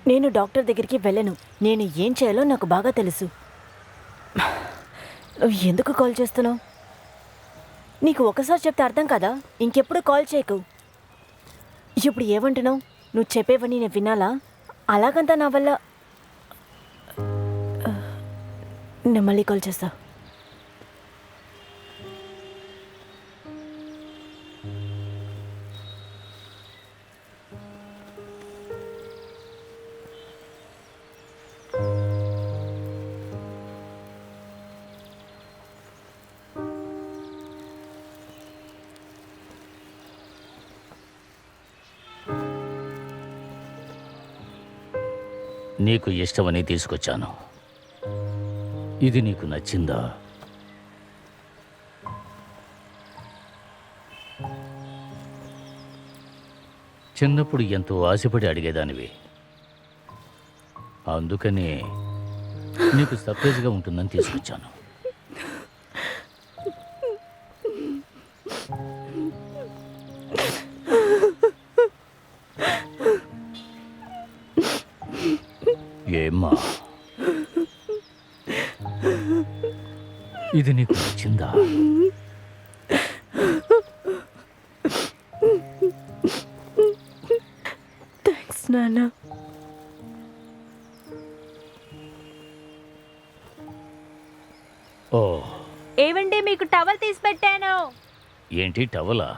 నేను డాక్టర్ దగ్గరికి వెళ్ళను. నేను ఏం చేయాలో నాకు బాగా తెలుసు. నువ్వు ఎందుకు కాల్ చేస్తున్నావు? నీకు ఒకసారి చెప్తే అర్థం కదా, ఇంకెప్పుడు కాల్ చేయకు. ఇప్పుడు ఏమంటున్నావు? నువ్వు చెప్పేవని నేను వినాలా? అలాగంతా నా వల్ల. నేను మళ్ళీ కాల్ చేస్తా. నీకు ఇష్టమని తీసుకొచ్చాను. ఇది నీకు నచ్చిందా? చిన్నప్పుడు ఎంతో ఆశపడి అడిగేదానివి. అందుకనే నీకు సర్ప్రైజ్గా ఉంటుందని తీసుకొచ్చాను. ఏమ్మా, ఇది నీకు నచ్చిందా? థ్యాంక్స్ నాన్న. ఓ, ఏవండి, మీకు టవల్ తీసి పెట్టాను. ఏంటి టవలా?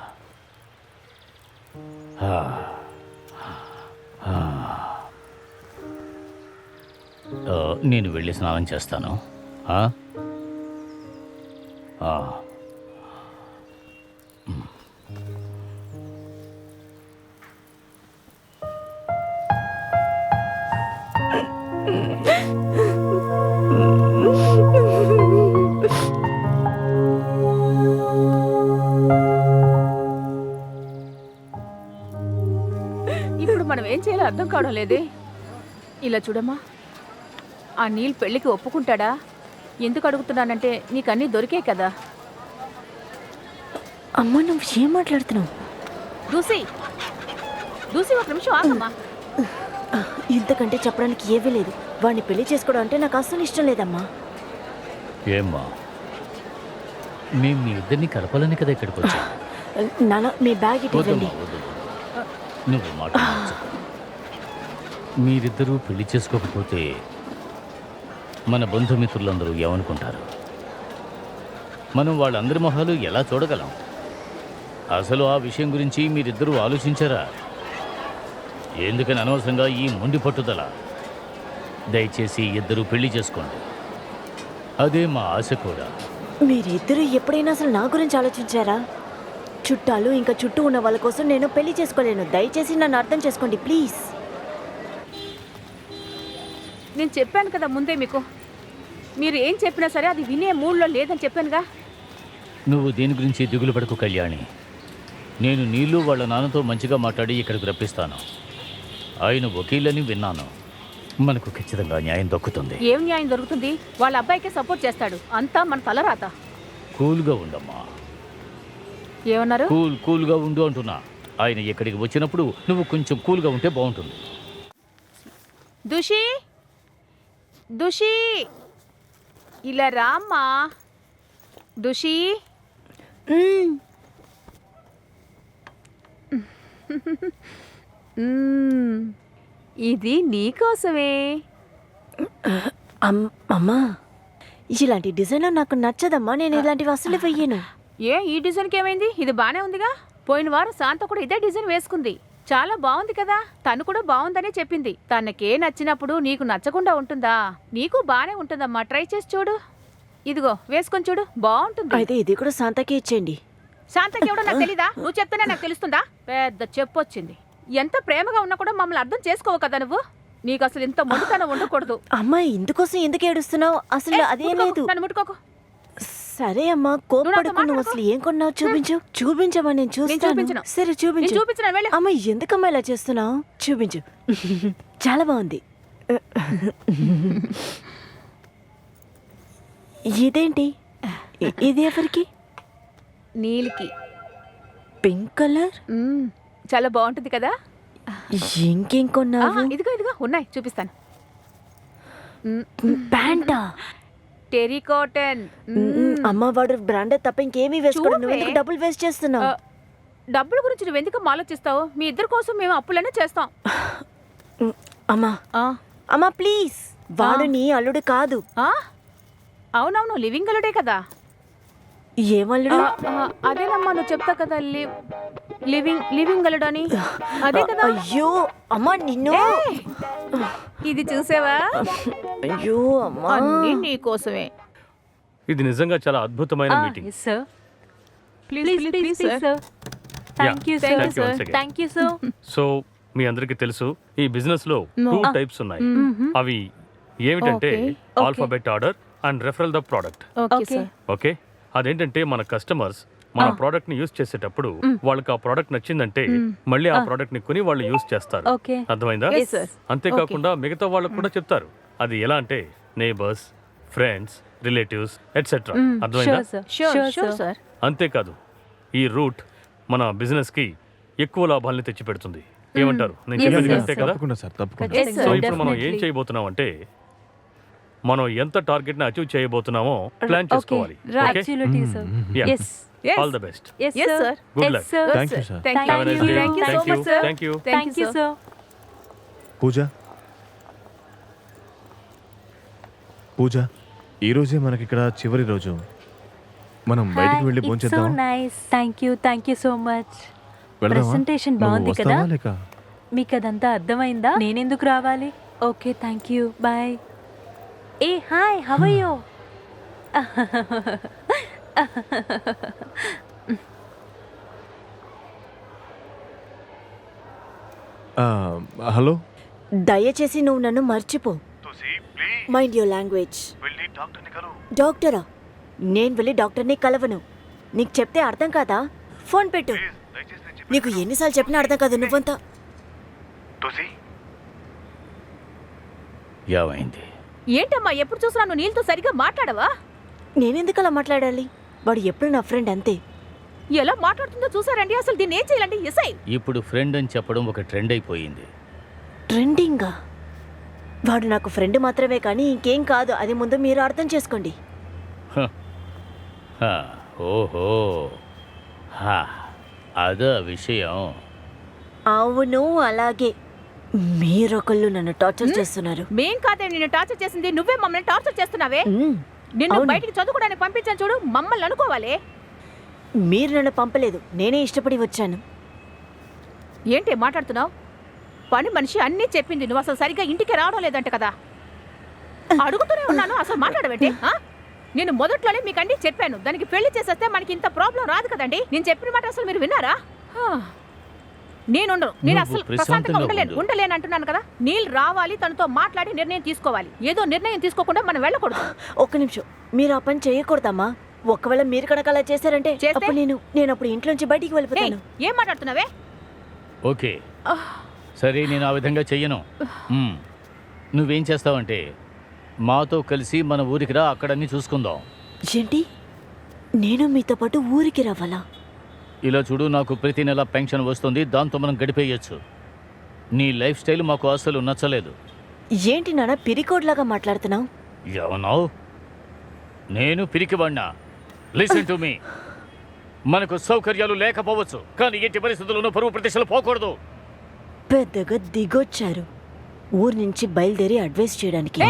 ఆ, ఆ. నేను వెళ్ళి స్నానం చేస్తాను. ఆ? ఆ. ఇప్పుడు మనం ఏం చేయాలో అర్థం కావడం లేదే. ఇలా చూడమ్మా, ఆ నీల్ పెళ్ళికి ఒప్పుకుంటాడా? ఎందుకు అడుగుతున్నానంటే నీకు అన్నీ దొరికే కదా. అమ్మ, నువ్వు ఏం మాట్లాడుతున్నావు? దూసి దూసి, ఒక నిమిషం ఆగమ్మా. ఇంతకంటే చెప్పడానికి ఏమీ లేదు. వాడిని పెళ్లి చేసుకోవడం అంటే నాకు అస్సలు ఇష్టం లేదమ్మా. ఏమ్మా, మేము మీ ఇద్దరిని కలపాలని కదా ఇక్కడికి వచ్చా. నాన్న, మీ బ్యాగ్ ఇటు ఇవ్వండి. నువ్వు మాట మార్చకు. మీరిద్దరూ పెళ్లి చేసుకోకపోతే మన బంధుమిత్రులందరూ ఏమనుకుంటారు? మనం వాళ్ళందరి మొహాలు ఎలా చూడగలం? అసలు ఆ విషయం గురించి మీరిద్దరూ ఆలోచించారా? ఎందుకని అనవసరంగా ఈ మొండి పట్టుదల? దయచేసి ఇద్దరూ పెళ్లి చేసుకోండి. అదే మా ఆశ కూడా. మీరిద్దరూ ఎప్పుడైనా అసలు నా గురించి ఆలోచించారా? చుట్టాలు ఇంకా చుట్టూ ఉన్న వాళ్ళ కోసం నేను పెళ్లి చేసుకోలేను. దయచేసి నన్ను అర్థం చేసుకోండి ప్లీజ్. నేను చెప్పాను కదా ముందే మీకు, మీరు ఏం చెప్పినా సరే అది వినే మూడ్లో లేదని చెప్పానుగా. నువ్వు దీని గురించి దిగులు పడకు కళ్యాణి. నేను నీళ్ళు వాళ్ళ నాన్నతో మంచిగా మాట్లాడి ఇక్కడికి రప్పిస్తాను. ఆయన వకీలని విన్నాను. మనకు ఖచ్చితంగా న్యాయం దక్కుతుంది. ఏం న్యాయం దొరుకుతుంది? వాళ్ళ అబ్బాయికే సపోర్ట్ చేస్తాడు. అంతా మన తలరాత. కూల్గా ఉండమ్మా. ఏమన్నారు? కూల్గా ఉండు అంటున్నా. ఆయన ఇక్కడికి వచ్చినప్పుడు నువ్వు కొంచెం కూల్గా ఉంటే బాగుంటుంది. దుషి దుషి, ఇలా రామ్మా. దుషి, ఇది నీకోసమే. అమ్మా, ఇలాంటి డిజైన్ నాకు నచ్చదమ్మా. నేను ఇలాంటివి అసలు వెయ్యను. ఏ, ఈ డిజైన్కి ఏమైంది? ఇది బానే ఉందిగా. పోయిన వారం శాంత కూడా ఇదే డిజైన్ వేసుకుంది. చాలా బాగుంది కదా. తను కూడా బాగుందనే చెప్పింది. తనకే నచ్చినప్పుడు నీకు నచ్చకుండా ఉంటుందా? నీకు బానే ఉంటుందమ్మా. ట్రై చేసి చూడు. ఇదిగో వేసుకొని చూడు, బాగుంటుంది. అయితే ఇది కూడా శాంతకి ఇచ్చేయండి. శాంతకి ఎవడో నాకు తెలీదా? నువ్వు చెప్తేనే నాకు తెలుస్తుందా? పెద్ద చెప్పొచ్చింది. ఎంత ప్రేమగా ఉన్నా కూడా మమ్మల్ని అర్థం చేసుకోవు కదా నువ్వు. నీకు అసలు ఇంత మొండితనం ఉండకూడదు. అమ్మాయి ఇందుకోసం ఎందుకు ఏడుస్తున్నావు? అసలు అదే లేదు. నన్ను ముట్టుకోకు. సరే అమ్మా, కోపడకు. నువ్వు అసలు ఏం కొన్నావు చూపించు. చూపించమ్మా, నేను చూస్తాను. సరే చూపించు. చూపించు. అమ్మ, ఎందుకమ్మా ఇలా చేస్తున్నావు? చూపించు. చాలా బాగుంది. ఇదేంటి? ఇది ఎవరికి? నీలికి. పింక్ కలర్ చాలా బాగుంటుంది కదా. ఇంకేం కొన్నావు? ఇదిగో ఇదిగో ఉన్నాయి, చూపిస్తాను. ప్యాంటా? టెరికాటన్. అమ్మ వాడు బ్రాండెడ్ తప్ప ఇంకేమీ వేసుకోడు. చూపే. నువ్వు ఎందుకు డబ్బులు వేస్ట్ చేస్తున్నావు? డబ్బుల గురించి నువ్వు ఎందుకు ఆలోచిస్తావు? మీ ఇద్దరి కోసం మేము అప్పులనే చేస్తాం. అమ్మా అమ్మా ప్లీజ్, వాడు నీ అల్లుడు కాదు. అవునవును, లివింగ్ అల్లుడే కదా. ఏమల్లుడు? అదేనమ్మా, నువ్వు చెప్తా కదా, లివింగ్ అల్లుడు అని. అదే కదా. అయ్యో అమ్మా నిన్ను. ఇది చూసావా? అయ్యో అమ్మా, అన్నీ నీ కోసమే. ఇది నిజంగా చాలా అద్భుతమైన meeting. Please sir. Thank you once again. Thank you sir. So మీ అందరికీ తెలుసు, ఈ బిజినెస్ లో 2 టైప్స్ ఉన్నాయి. అవి ఏమిటంటే alphabet order and referral the product. Okay sir. Okay, అదేంటంటే మన కస్టమర్స్ మన ప్రోడక్ట్ ని యూస్ చేసేటప్పుడు వాళ్ళకి ఆ ప్రోడక్ట్ నచ్చిందంటే మళ్ళీ ఆ ప్రోడక్ట్ ని కొని వాళ్ళు యూస్ చేస్తారు. అర్థమైందా? Yes, sir. అంతేకాకుండా మిగతా వాళ్ళకు కూడా చెప్తారు. అది ఎలా అంటే నేబర్స్, ఫ్రెండ్స్, రిలేటివ్స్ ఎట్సెట్రా. అర్థమైందా? Sure sir. అంతేకాదు, ఈ రూట్ మన బిజినెస్ కి ఎక్కువ లాభాలని తెచ్చి పెడుతుంది. ఏమంటారు? నేను చెప్పేది అంతే కదా? తప్పకుండా సార్, తప్పకుండా. Yes, sir. సో ఇప్పుడు మనం ఏం Definitely. చేయబోతున్నాం అంటే మనం ఎంత టార్గెట్ ని అచీవ్ చేయబోతున్నామో ప్లాన్ చేసుకోవాలి. Okay, all the best. Yes, sir. Good luck. Thank you sir. Thank Have a nice day. you so Thank you. much, sir. Thank you. Thank you, sir. Pooja, ఈ రోజే మనకి ఇక్కడ చివరి రోజు. మనం బయటికి వెళ్ళి భోంచేద్దాం. Thank you so much. Presentation బాగుంది కదా? మీకు అదంతా అర్థమైందా? నేనెందుకు రావాలి? Okay, thank you, bye. ఏ hi, how are you? Hello, దయచేసి నువ్వు నన్ను మర్చిపో. Mind your language. డాక్టరా? నేను వెళ్ళి డాక్టర్ని కలవను. నీకు చెప్తే అర్థం కాదా? ఫోన్ పెట్టు. నీకు ఎన్నిసార్లు చెప్పినా అర్థం కాదు. నువ్వంతా ఏమైంది? ఏంటమ్మా, ఎప్పుడు చూసినా నువ్వు నీళ్ళతో సరిగ్గా మాట్లాడవా? నేనెందుకు అలా మాట్లాడాలి? వాడు ఎప్పుడు నా ఫ్రెండ్ అంతే. ఎలా మాట్లాడుతుందో చూసారండి? అసలు దీన్ని ఏం చేయాలండి? ఎస్ఐ ఇప్పుడు ఫ్రెండ్ అని చెప్పడం ఒక ట్రెండ్ అయిపోయింది. ట్రెండింగా? వాడు నాకు ఫ్రెండ్ మాత్రమే కానీ ఇంకేం కాదు. అది ముందు మీరు అర్థం చేసుకోండి. హ, ఓహో, హా, అదా విషయం. అవును, అలాగే. మీరొకళ్ళు నన్ను టార్చర్ చేస్తున్నారు. మేం కాదే నిన్ను టార్చర్ చేసింది, నువ్వే మమ్మల్ని టార్చర్ చేస్తున్నావే. నిన్ను అవును. బయటికి చదువుకోవడానికి పంపించాను చూడు, మమ్మల్ని అనుకోవాలి. మీరు నన్ను పంపలేదు, నేనే ఇష్టపడి వచ్చాను. ఏంటి మాట్లాడుతున్నావు? పని మనిషి అన్నీ చెప్పింది, నువ్వు అసలు సరిగ్గా ఇంటికి రావడం లేదంట కదా. అడుగుతూనే ఉన్నాను, అసలు మాట్లాడబెట్టి. నేను మొదట్లోనే మీకు అన్నీ చెప్పాను, దానికి పెళ్లి చేసేస్తే మనకి ఇంత ప్రాబ్లం రాదు కదండి. నేను చెప్పిన మాట అసలు మీరు విన్నారా? నేను అసలు ప్రశాంతంగా ఉండలేను అంటున్నాను కదా. నీళ్ళు రావాలి, తనతో మాట్లాడి నిర్ణయం తీసుకోవాలి. ఏదో నిర్ణయం తీసుకోకుండా మనం వెళ్ళకూడదు. ఒక్క నిమిషం, మీరు ఆ పని చేయకూడదమ్మా. ఒకవేళ మీరు కనుక అలా చేశారంటే అప్పుడు నేను అప్పుడు ఇంట్లోంచి బయటికి వెళ్ళిపోతాను. ఏం మాట్లాడుతున్నావే? ఓకే సరే, నేను ఆ విధంగా చెయ్యను. నువ్వేం చేస్తావంటే మాతో కలిసి మన ఊరికి రా, అక్కడన్నీ చూసుకుందాం. ఏంటి? నేను మీతో పాటు ఊరికి రావాలా? ఇలా చూడు, నాకు ప్రతి నెల పెన్షన్ వస్తుంది, దాంతో మనం గడిపేయచ్చు. నీ లైఫ్ స్టైల్ మాకు అసలు నచ్చలేదు. ఏంటి నాన్న పిరికోడ్లాగా మాట్లాడుతున్నావు? ఏమన్నావు? నేను పిరికివాణ్ణా? Listen to me. మనకు సౌకర్యాలు లేకపోవచ్చు, కానీ ఎట్టి పరిస్థితుల్లోనూ పరువు ప్రతిష్టలు పోకూడదు. పెద్దగా దిగొచ్చారు ఊరు నుంచి బయలుదేరి అడ్వైస్ చేయడానికి.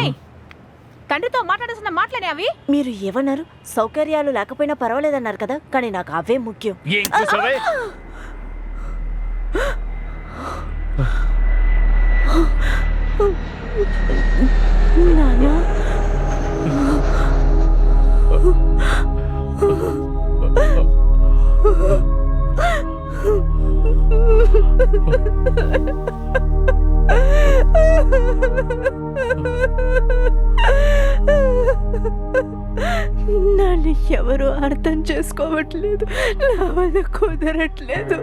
తండ్రితో మాట్లాడాల్సిన మాటలేనే అవి. మీరు ఏమన్నారు? సౌకర్యాలు లేకపోయినా పర్వాలేదన్నారు కదా, కానీ నాకు అవే ముఖ్యం. ఏం చూసావే? నాన్న, నన్ను ఎవరు అర్థం చేసుకోవట్లేదు, నా వల్ల కుదరట్లేదు.